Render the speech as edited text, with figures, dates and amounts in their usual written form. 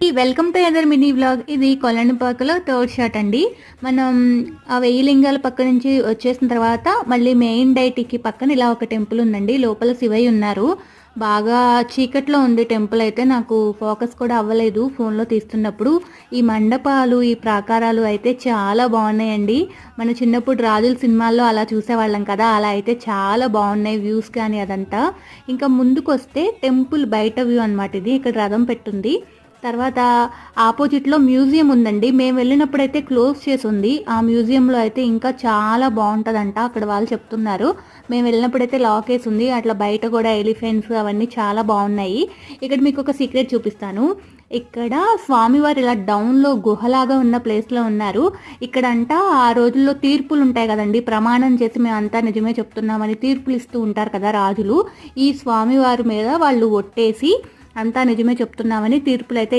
Welcome to other mini vlog. ఇది కొలనుపాకలో third shot అండి. మనం ఆ వెయ్యి లింగాల పక్క నుంచి వచ్చేసిన తర్వాత మళ్ళీ మెయిన్ డైటీకి పక్కన ఇలా ఒక టెంపుల్ ఉందండి. లోపల శివయ్య ఉన్నారు. బాగా చీకట్లో ఉంది టెంపుల్ అయితే. నాకు ఫోకస్ కూడా అవ్వలేదు ఫోన్లో తీస్తున్నప్పుడు. ఈ మండపాలు, ఈ ప్రాకారాలు అయితే చాలా బాగున్నాయండి. మన చిన్నప్పుడు రాజుల సినిమాల్లో అలా చూసేవాళ్ళం కదా, అలా అయితే చాలా బాగున్నాయి వ్యూస్ కానీ అదంతా. ఇంకా ముందుకు వస్తే టెంపుల్ బయట వ్యూ అనమాట ఇది. ఇక్కడ రథం పెట్టుంది. తర్వాత ఆపోజిట్లో మ్యూజియం ఉందండి. మేము వెళ్ళినప్పుడైతే క్లోజ్ చేసి ఉంది. ఆ మ్యూజియంలో అయితే ఇంకా చాలా బాగుంటుందంట, అక్కడ వాళ్ళు చెప్తున్నారు. మేము వెళ్ళినప్పుడైతే లాక్ వేసి ఉంది. అట్లా బయట కూడా ఎలిఫెంట్స్ అవన్నీ చాలా బాగున్నాయి. ఇక్కడ మీకు ఒక సీక్రెట్ చూపిస్తాను. ఇక్కడ స్వామివారు ఇలా డౌన్లో గుహలాగా ఉన్న ప్లేస్లో ఉన్నారు. ఇక్కడంట ఆ రోజుల్లో తీర్పులు ఉంటాయి కదండి, ప్రమాణం చేసి మేమంతా నిజమే చెప్తున్నామని తీర్పులు ఇస్తూ ఉంటారు కదా రాజులు. ఈ స్వామివారి మీద వాళ్ళు ఒట్టేసి అంతా నిజమే చెప్తున్నామని తీర్పులు అయితే